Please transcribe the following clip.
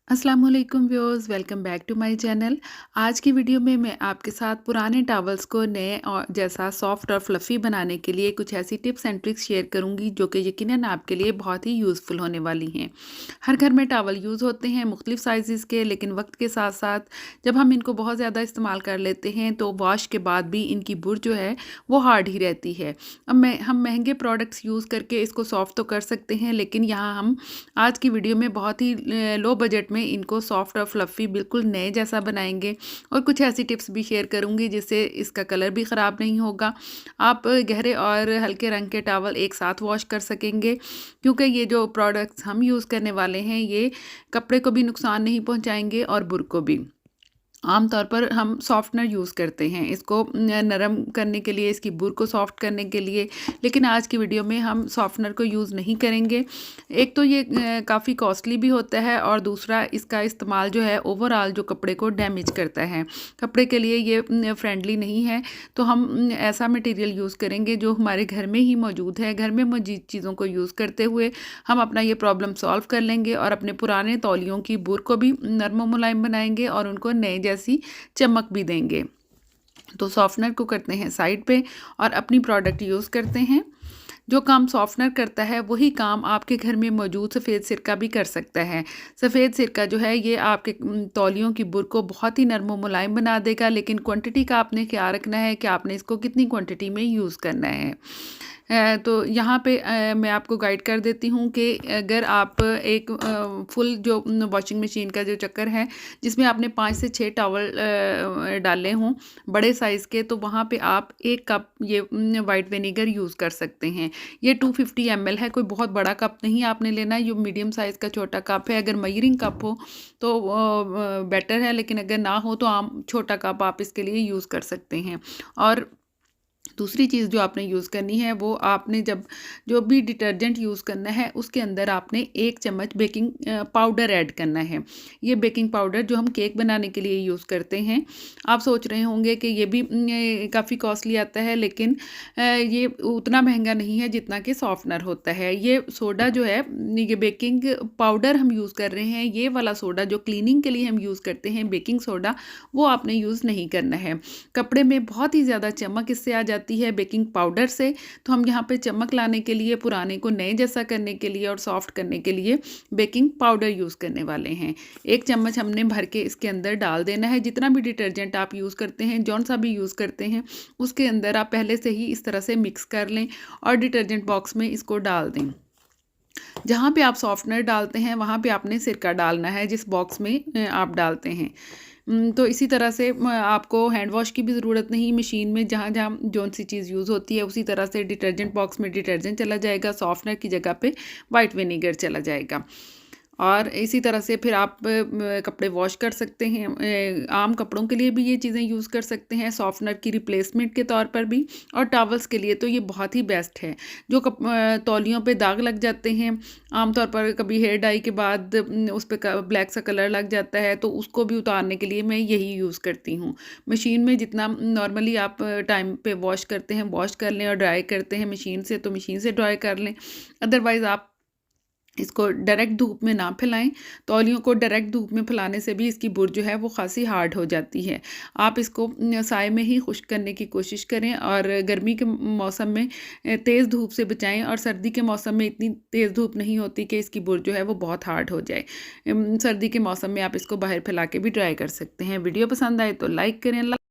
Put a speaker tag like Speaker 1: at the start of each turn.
Speaker 1: अस्सलाम वालेकुम viewers, welcome back to my channel. आज की वीडियो में मैं आपके साथ पुराने टॉवल्स को नए और जैसा सॉफ्ट और फ्लफ़ी बनाने के लिए कुछ ऐसी टिप्स एंड ट्रिक्स शेयर करूंगी जो कि यकीनन आपके लिए बहुत ही यूज़फुल होने वाली हैं। हर घर में टॉवल यूज़ होते हैं मुख्तलिफ़ साइज़ के, लेकिन वक्त के साथ साथ जब हम इनको बहुत ज़्यादा इस्तेमाल कर लेते हैं तो वॉश के बाद भी इनकी बुर जो है वो हार्ड ही रहती है। अब हम महंगे प्रोडक्ट्स यूज़ करके इसको सॉफ्ट तो कर सकते हैं, लेकिन यहाँ हम आज की वीडियो में बहुत ही लो बजट में इनको सॉफ्ट और फ्लफ़ी बिल्कुल नए जैसा बनाएंगे और कुछ ऐसी टिप्स भी शेयर करूंगी जिससे इसका कलर भी ख़राब नहीं होगा। आप गहरे और हल्के रंग के टॉवल एक साथ वॉश कर सकेंगे, क्योंकि ये जो प्रोडक्ट्स हम यूज़ करने वाले हैं ये कपड़े को भी नुकसान नहीं पहुंचाएंगे और बुर को भी। आमतौर पर हम सॉफ्टनर यूज़ करते हैं इसको नरम करने के लिए, इसकी बुर को सॉफ्ट करने के लिए, लेकिन आज की वीडियो में हम सॉफ्टनर को यूज़ नहीं करेंगे। एक तो ये काफ़ी कॉस्टली भी होता है और दूसरा इसका इस्तेमाल जो है ओवरऑल जो कपड़े को डैमेज करता है, कपड़े के लिए ये फ्रेंडली नहीं है। तो हम ऐसा मटेरियल यूज़ करेंगे जो हमारे घर में ही मौजूद है। घर में मौजूद चीज़ों को यूज़ करते हुए हम अपना ये प्रॉब्लम सॉल्व कर लेंगे और अपने पुराने तौलियों की बुर को भी नरम और मुलायम बनाएंगे और उनको नए जैसी चमक भी देंगे। तो सॉफ्टनर को करते हैं साइड पे और अपनी प्रोडक्ट यूज़ करते हैं। जो काम सॉफ्टनर करता है वही काम आपके घर में मौजूद सफ़ेद सिरका भी कर सकता है। सफ़ेद सिरका जो है ये आपके तौलियों की बुर को बहुत ही नरम और मुलायम बना देगा, लेकिन क्वांटिटी का आपने ख्याल रखना है कि आपने इसको कितनी क्वांटिटी में यूज़ करना है। तो यहाँ पे मैं आपको गाइड कर देती हूँ कि अगर आप एक फुल जो वॉशिंग मशीन का जो चक्कर है जिसमें आपने 5 से 6 टॉवल डाले हों बड़े साइज़ के, तो वहाँ पे आप 1 कप ये वाइट विनेगर यूज़ कर सकते हैं। ये 250 ml है, कोई बहुत बड़ा कप नहीं आपने लेना है, ये मीडियम साइज़ का छोटा कप है। अगर मेजरिंग कप हो तो बेटर है, लेकिन अगर ना हो तो आम छोटा कप आप इसके लिए यूज़ कर सकते हैं। और दूसरी चीज़ जो आपने यूज़ करनी है वो आपने जब जो भी डिटर्जेंट यूज़ करना है उसके अंदर आपने 1 चम्मच बेकिंग पाउडर ऐड करना है। ये बेकिंग पाउडर जो हम केक बनाने के लिए यूज़ करते हैं। आप सोच रहे होंगे कि ये भी काफ़ी कॉस्टली आता है, लेकिन ये उतना महंगा नहीं है जितना कि सॉफ्टनर होता है। ये सोडा जो है, ये बेकिंग पाउडर हम यूज़ कर रहे हैं, ये वाला सोडा जो क्लीनिंग के लिए हम यूज़ करते हैं बेकिंग सोडा, वो आपने यूज़ नहीं करना है। कपड़े में बहुत ही ज़्यादा चमक इससे आ जाती है बेकिंग पाउडर से। तो हम यहाँ पे चमक लाने के लिए, पुराने को नए जैसा करने के लिए और सॉफ्ट करने के लिए बेकिंग पाउडर यूज़ करने वाले हैं। 1 चम्मच हमने भर के इसके अंदर डाल देना है। जितना भी डिटर्जेंट आप यूज़ करते हैं, जौन सा भी यूज़ करते हैं, उसके अंदर आप पहले से ही इस तरह से मिक्स कर लें और डिटर्जेंट बॉक्स में इसको डाल दें। जहाँ पे आप सॉफ्टनर डालते हैं वहाँ पे आपने सिरका डालना है जिस बॉक्स में आप डालते हैं। तो इसी तरह से आपको हैंड वॉश की भी ज़रूरत नहीं। मशीन में जहाँ जहाँ जौन सी चीज़ यूज़ होती है उसी तरह से डिटर्जेंट बॉक्स में डिटर्जेंट चला जाएगा, सॉफ्टनर की जगह पे वाइट विनेगर चला जाएगा। और इसी तरह से फिर आप कपड़े वॉश कर सकते हैं। आम कपड़ों के लिए भी ये चीज़ें यूज़ कर सकते हैं सॉफ्टनर की रिप्लेसमेंट के तौर पर भी, और टॉवल्स के लिए तो ये बहुत ही बेस्ट है। जो तौलियों पे दाग लग जाते हैं, आमतौर पर कभी हेयर डाई के बाद उस पर ब्लैक सा कलर लग जाता है, तो उसको भी उतारने के लिए मैं यही यूज़ करती हूँ। मशीन में जितना नॉर्मली आप टाइम पे वॉश करते हैं वॉश कर लें, और ड्राई करते हैं मशीन से तो मशीन से ड्राई कर लें। अदरवाइज़ आप इसको डायरेक्ट धूप में ना फैलाएं। तौलियों को डायरेक्ट धूप में फैलाने से भी इसकी बुर जो है वो खासी हार्ड हो जाती है। आप इसको साए में ही खुश्क करने की कोशिश करें, और गर्मी के मौसम में तेज़ धूप से बचाएं, और सर्दी के मौसम में इतनी तेज़ धूप नहीं होती कि इसकी बुर जो है वो बहुत हार्ड हो जाए। सर्दी के मौसम में आप इसको बाहर फैला के भी ड्राई कर सकते हैं। वीडियो पसंद आए तो लाइक करें।